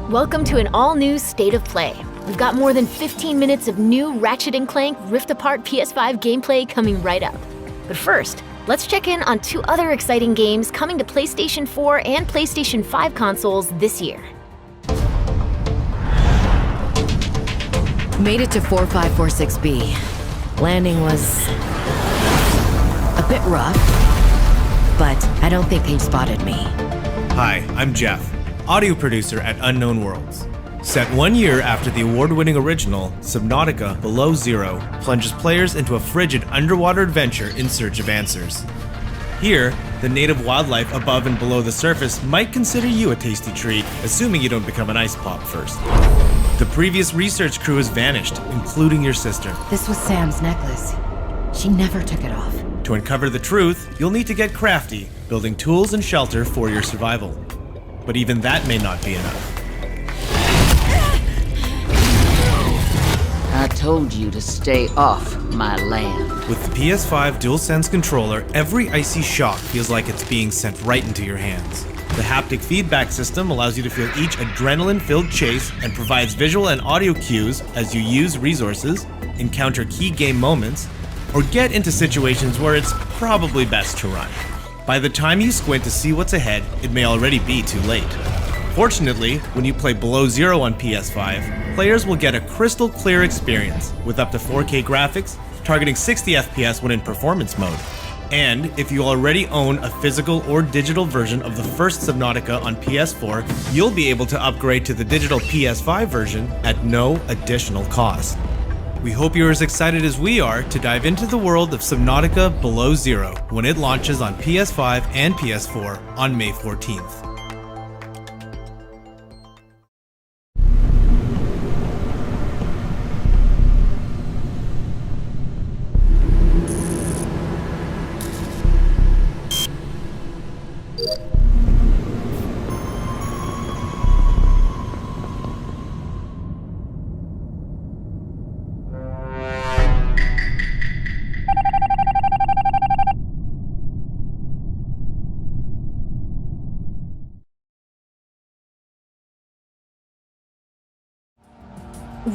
Welcome to an all-new State of Play. We've got more than 15 minutes of new Ratchet Clank Rift Apart PS5 gameplay coming right up. But first, let's check in on two other exciting games coming to PlayStation 4 and PlayStation 5 consoles this year. Made it to 4546B. Landing was a bit rough, but I don't think they spotted me. Hi, I'm Jeff, audio producer at Unknown Worlds. Set 1 year after the award-winning original, Subnautica Below Zero plunges players into a frigid underwater adventure in search of answers. Here, the native wildlife above and below the surface might consider you a tasty treat, assuming you don't become an ice pop first. The previous research crew has vanished, including your sister. This was Sam's necklace. She never took it off. To uncover the truth, you'll need to get crafty, building tools and shelter for your survival. But even that may not be enough. I told you to stay off my land. With the PS5 DualSense controller, every icy shock feels like it's being sent right into your hands. The haptic feedback system allows you to feel each adrenaline-filled chase and provides visual and audio cues as you use resources, encounter key game moments, or get into situations where it's probably best to run. By the time you squint to see what's ahead, it may already be too late. Fortunately, when you play Below Zero on PS5, players will get a crystal clear experience with up to 4K graphics, targeting 60 FPS when in performance mode. And if you already own a physical or digital version of the first Subnautica on PS4, you'll be able to upgrade to the digital PS5 version at no additional cost. We hope you're as excited as we are to dive into the world of Subnautica Below Zero when it launches on PS5 and PS4 on May 14th.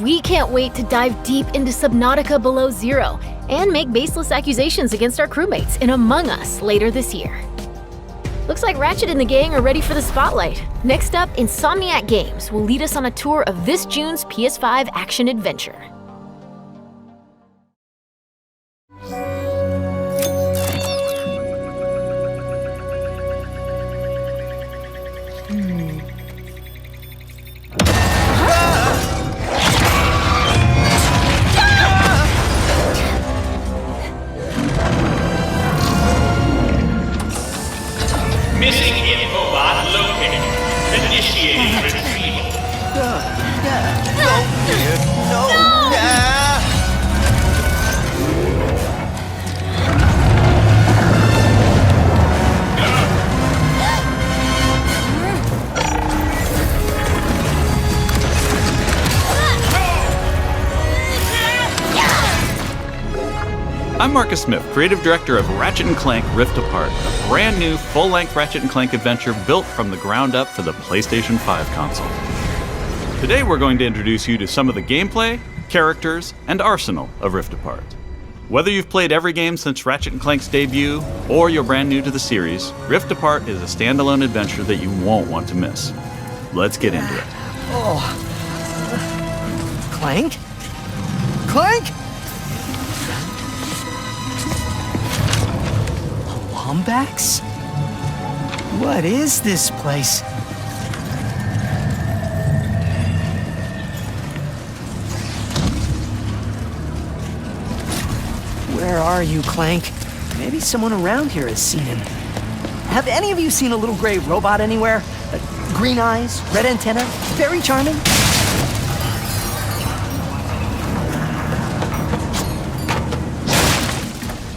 We can't wait to dive deep into Subnautica Below Zero and make baseless accusations against our crewmates in Among Us later this year. Looks like Ratchet and the gang are ready for the spotlight. Next up, Insomniac Games will lead us on a tour of this June's PS5 action adventure. Missing infobot located. Initiating retrieval. I'm Marcus Smith, creative director of Ratchet & Clank Rift Apart, a brand new full-length Ratchet & Clank adventure built from the ground up for the PlayStation 5 console. Today we're going to introduce you to some of the gameplay, characters, and arsenal of Rift Apart. Whether you've played every game since Ratchet & Clank's debut, or you're brand new to the series, Rift Apart is a standalone adventure that you won't want to miss. Let's get into it. Oh. Clank? Clank? Wombax? What is this place? Where are you, Clank? Maybe someone around here has seen him. Have any of you seen a little gray robot anywhere? Green eyes, red antenna, very charming.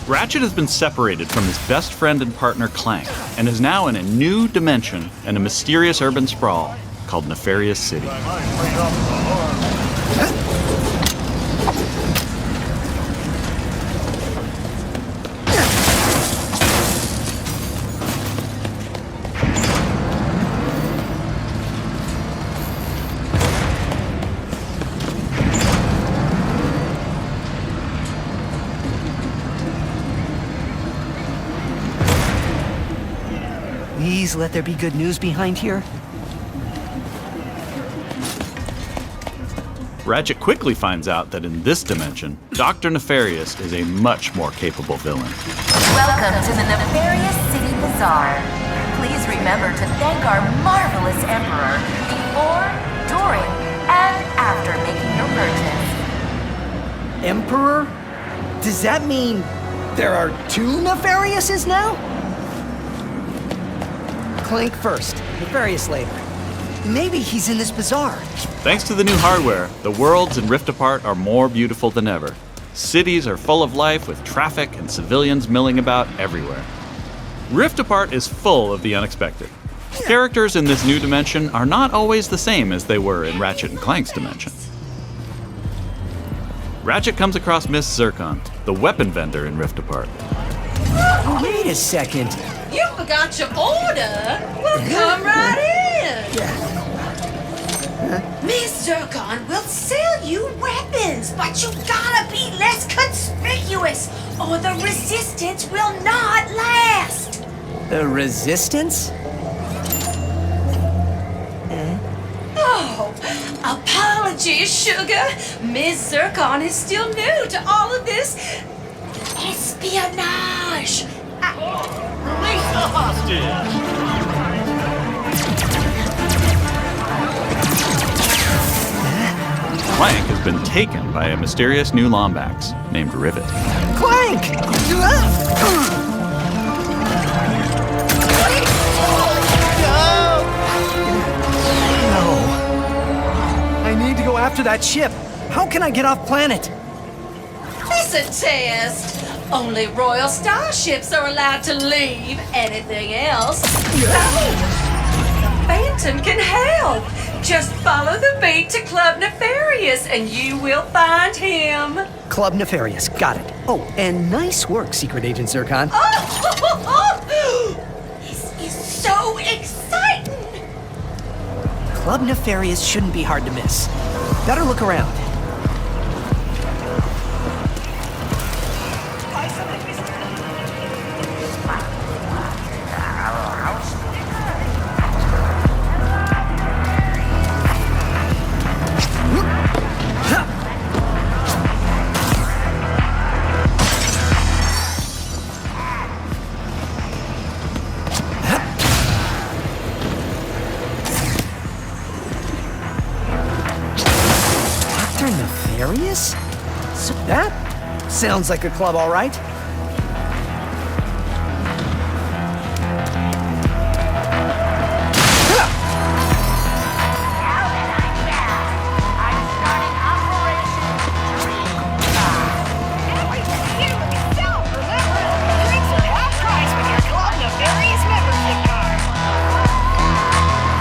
Ratchet has been separated from his best friend and partner Clank, and is now in a new dimension in a mysterious urban sprawl called Nefarious City. Please let there be good news behind here. Ratchet quickly finds out that in this dimension, Dr. Nefarious is a much more capable villain. Welcome to the Nefarious City Bazaar. Please remember to thank our marvelous Emperor before, during, and after making your purchase. Emperor? Does that mean there are two Nefariouses now? Clank first, Nefarious later. Maybe he's in this bazaar. Thanks to the new hardware, the worlds in Rift Apart are more beautiful than ever. Cities are full of life with traffic and civilians milling about everywhere. Rift Apart is full of the unexpected. Characters in this new dimension are not always the same as they were in Ratchet and Clank's dimension. Ratchet comes across Miss Zircon, the weapon vendor in Rift Apart. Wait a second. You forgot your order? Well, come right in. Miss Zircon will sell you weapons, but you gotta be less conspicuous, or the resistance will not last. The Resistance? Oh, apologies, sugar. Miss Zircon is still new to all of this espionage. Release the hostage! Clank has been taken by a mysterious new Lombax named Rivet. Clank! No. I need to go after that ship. How can I get off planet? It's a test. Only royal starships are allowed to leave. Anything else? No. Phantom can help. Just follow the beat to Club Nefarious and you will find him. Club Nefarious, got it. Oh, and nice work, Secret Agent Zircon. Oh, this is so exciting. Club Nefarious shouldn't be hard to miss. Better look around. Nefarious? So that sounds like a club, all right.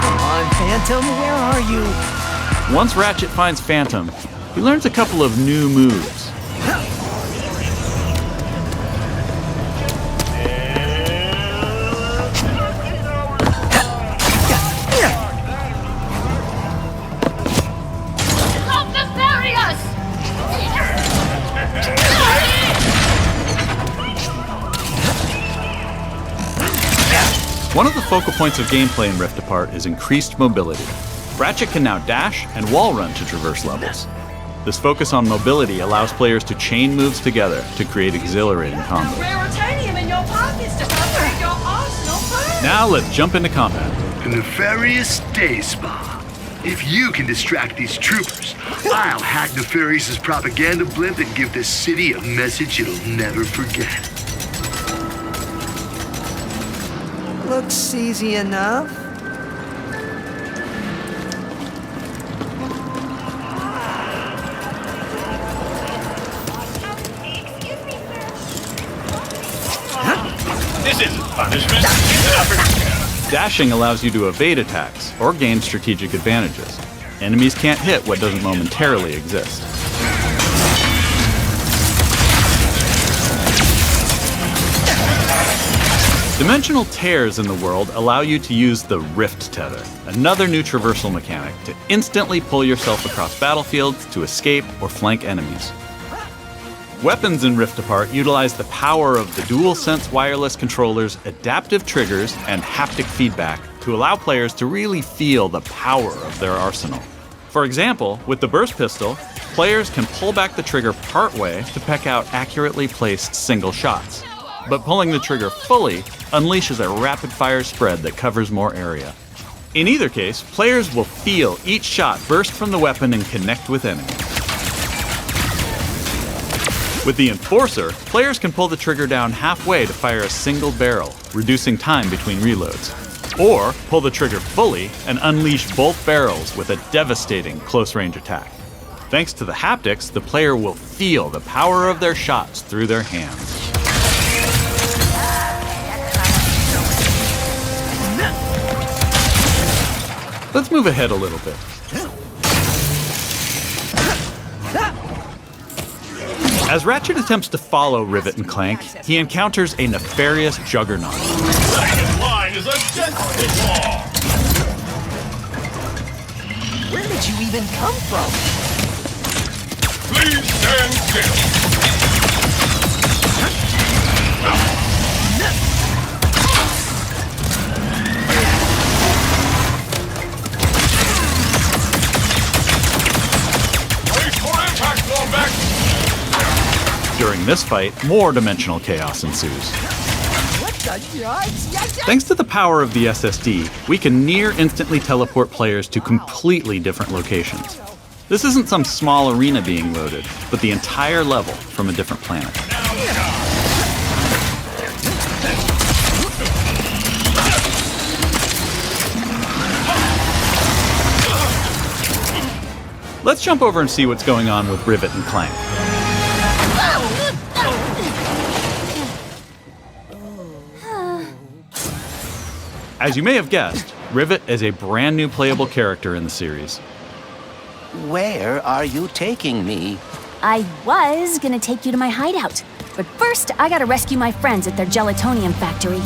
Come on, Phantom, where are you? Once Ratchet finds Phantom, he learns a couple of new moves. One of the focal points of gameplay in Rift Apart is increased mobility. Ratchet can now dash and wall run to traverse levels. This focus on mobility allows players to chain moves together to create exhilarating combos. Raritanium in your pockets to upgrade your arsenal first. Now let's jump into combat. The Nefarious Day Spa. If you can distract these troopers, I'll hack Nefarious's propaganda blimp and give this city a message it'll never forget. Looks easy enough. This isn't punishment, it's an opportunity. Dashing allows you to evade attacks or gain strategic advantages. Enemies can't hit what doesn't momentarily exist. Dimensional tears in the world allow you to use the Rift Tether, another new traversal mechanic to instantly pull yourself across battlefields to escape or flank enemies. Weapons in Rift Apart utilize the power of the DualSense wireless controller's adaptive triggers and haptic feedback to allow players to really feel the power of their arsenal. For example, with the burst pistol, players can pull back the trigger partway to peck out accurately placed single shots. But pulling the trigger fully unleashes a rapid-fire spread that covers more area. In either case, players will feel each shot burst from the weapon and connect with enemies. With the Enforcer, players can pull the trigger down halfway to fire a single barrel, reducing time between reloads. Or pull the trigger fully and unleash both barrels with a devastating close-range attack. Thanks to the haptics, the player will feel the power of their shots through their hands. Let's move ahead a little bit. As Ratchet attempts to follow Rivet and Clank, he encounters a nefarious juggernaut. Second line is a death claw. Where did you even come from? Please stand still. Wait for impact, Wombat. During this fight, more dimensional chaos ensues. Thanks to the power of the SSD, we can near-instantly teleport players to completely different locations. This isn't some small arena being loaded, but the entire level from a different planet. Let's jump over and see what's going on with Rivet and Clank. As you may have guessed, Rivet is a brand new playable character in the series. Where are you taking me? I was gonna take you to my hideout, but first I gotta rescue my friends at their gelatonium factory.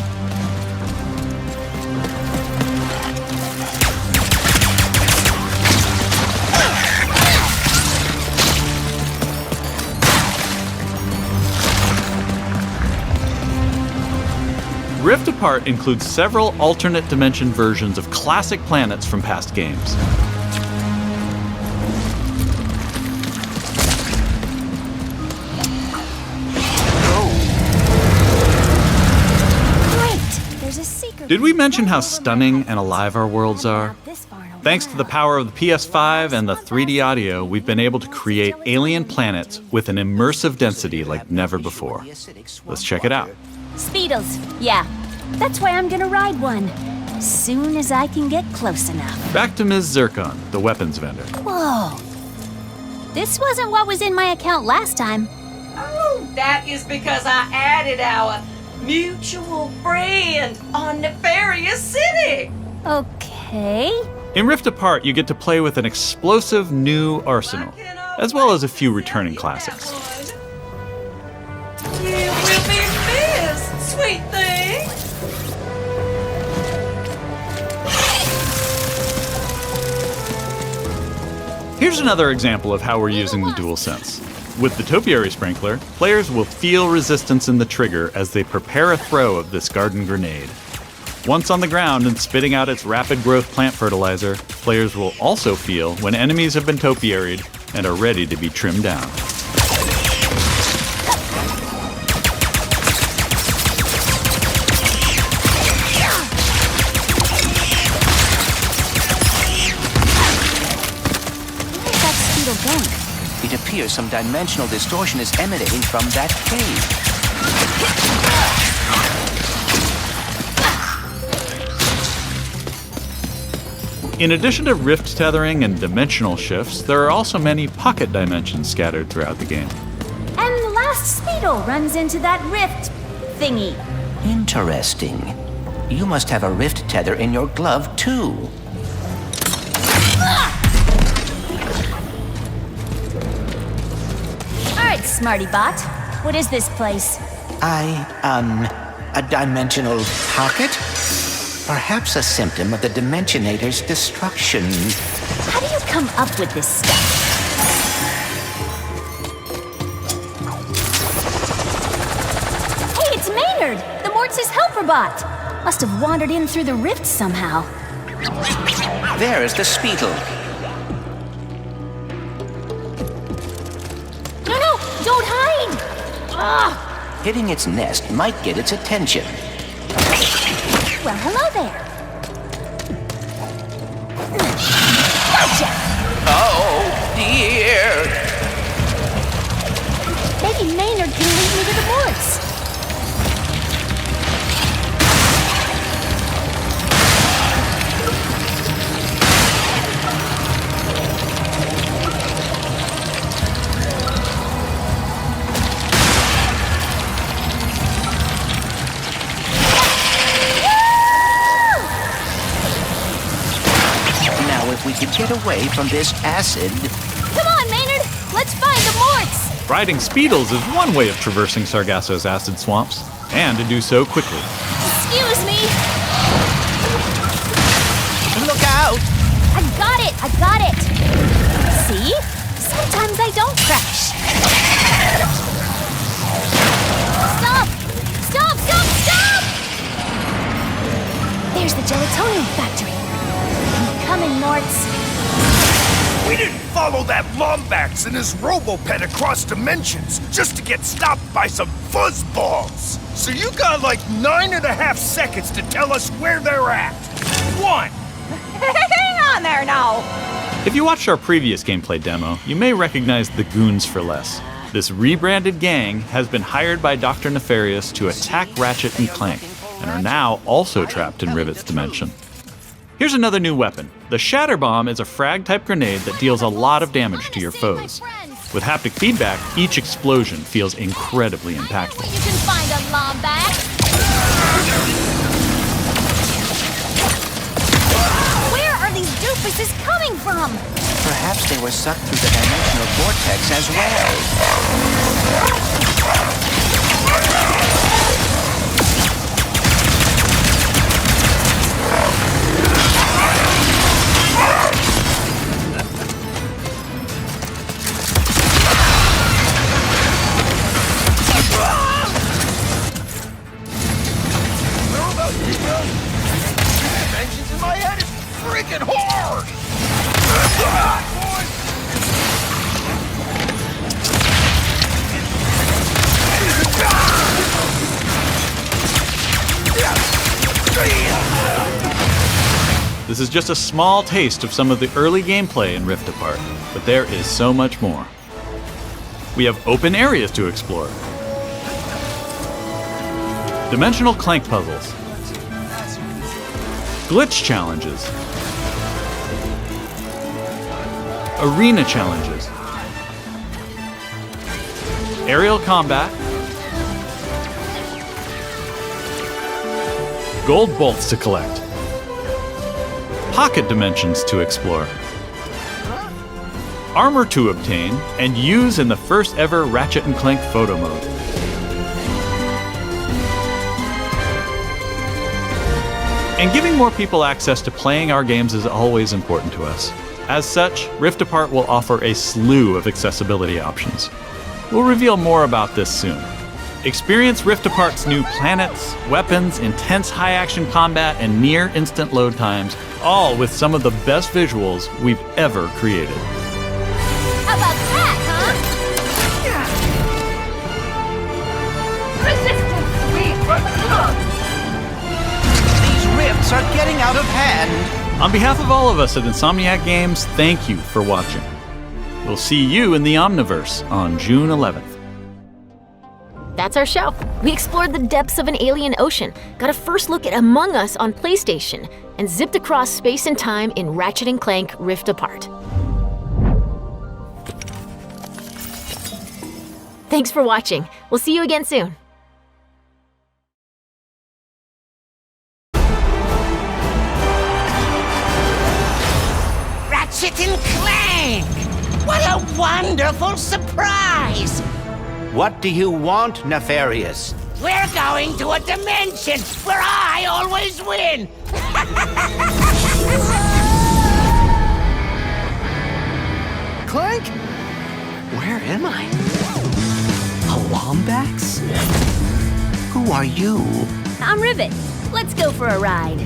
Rift Apart includes several alternate dimension versions of classic planets from past games. Great! There's a secret. Did we mention how stunning and alive our worlds are? Thanks to the power of the PS5 and the 3D audio, we've been able to create alien planets with an immersive density like never before. Let's check it out. Speedos, yeah. That's why I'm gonna ride one. Soon as I can get close enough. Back to Ms. Zircon, the weapons vendor. Whoa. This wasn't what was in my account last time. Oh, that is because I added our mutual friend on Nefarious City. Okay. In Rift Apart, you get to play with an explosive new arsenal, as well as a few returning classics. You will be missed, sweet thing. Here's another example of how we're using the DualSense. With the Topiary Sprinkler, players will feel resistance in the trigger as they prepare a throw of this garden grenade. Once on the ground and spitting out its rapid growth plant fertilizer, players will also feel when enemies have been topiaried and are ready to be trimmed down. It appears some dimensional distortion is emanating from that cave. In addition to rift tethering and dimensional shifts, there are also many pocket dimensions scattered throughout the game. And the last Speedo runs into that rift thingy. Interesting. You must have a rift tether in your glove, too. Alright, Smarty Bot. What is this place? A dimensional pocket? Perhaps a symptom of the Dimensionator's destruction. How do you come up with this stuff? helper bot. Must have wandered in through the rift somehow. There is the Speetle. No, don't hide! Ah! Hitting its nest might get its attention. Well, hello there. Gotcha! Oh, dear! Maybe Maynard can lead me to the woods. Now, if we could get away from this acid... Come on, Maynard! Let's find the morts! Riding Speedles is one way of traversing Sargasso's acid swamps, and to do so quickly. Excuse me! Look out! I got it! See? Sometimes I don't crash. Stop! There's the gelatonium factory. I'm coming, Morts. We didn't follow that Lombax and his Robopet across dimensions just to get stopped by some fuzzballs. So you got like 9.5 seconds to tell us where they're at. 1. Hang on there now! If you watched our previous gameplay demo, you may recognize the Goons for Less. This rebranded gang has been hired by Dr. Nefarious to attack Ratchet and Clank, and are now also trapped in Rivet's dimension. Here's another new weapon. The Shatter Bomb is a frag-type grenade that deals a lot of damage to your foes. With haptic feedback, each explosion feels incredibly impactful. You can find a Lombax! Where are these doofuses coming from? Perhaps they were sucked through the dimensional vortex as well. Dimensions in my head is freaking hard! This is just a small taste of some of the early gameplay in Rift Apart, but there is so much more. We have open areas to explore, dimensional Clank puzzles, glitch challenges, arena challenges, aerial combat, gold bolts to collect, pocket dimensions to explore, armor to obtain and use in the first ever Ratchet and Clank photo mode. And giving more people access to playing our games is always important to us. As such, Rift Apart will offer a slew of accessibility options. We'll reveal more about this soon. Experience Rift Apart's new planets, weapons, intense high-action combat, and near-instant load times, all with some of the best visuals we've ever created. How about that, huh? These rifts are getting out of hand. On behalf of all of us at Insomniac Games, thank you for watching. We'll see you in the Omniverse on June 11th. That's our show. We explored the depths of an alien ocean, got a first look at Among Us on PlayStation, and zipped across space and time in Ratchet & Clank Rift Apart. Thanks for watching. We'll see you again soon. Ratchet and Clank! What a wonderful surprise! What do you want, Nefarious? We're going to a dimension where I always win! Clank? Where am I? A Lombax? Who are you? I'm Rivet. Let's go for a ride.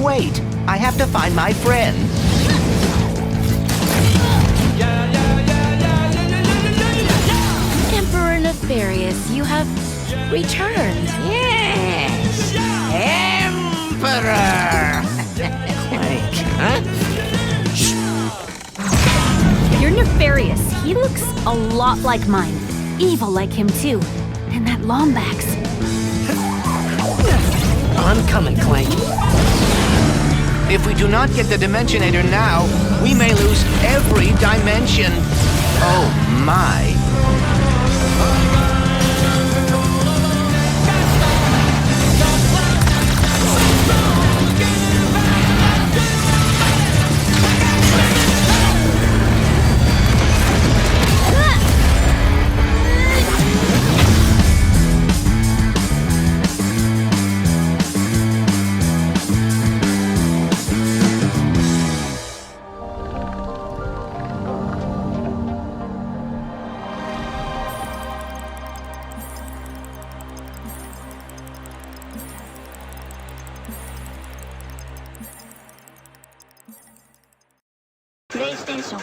Wait, I have to find my friend. Emperor Nefarious, you have returned. Yes! Emperor! Clank. Huh? You're Nefarious. He looks a lot like mine. Evil like him, too. And that Lombax. I'm coming, Clank. If we do not get the Dimensionator now, we may lose every dimension. Oh my. PlayStation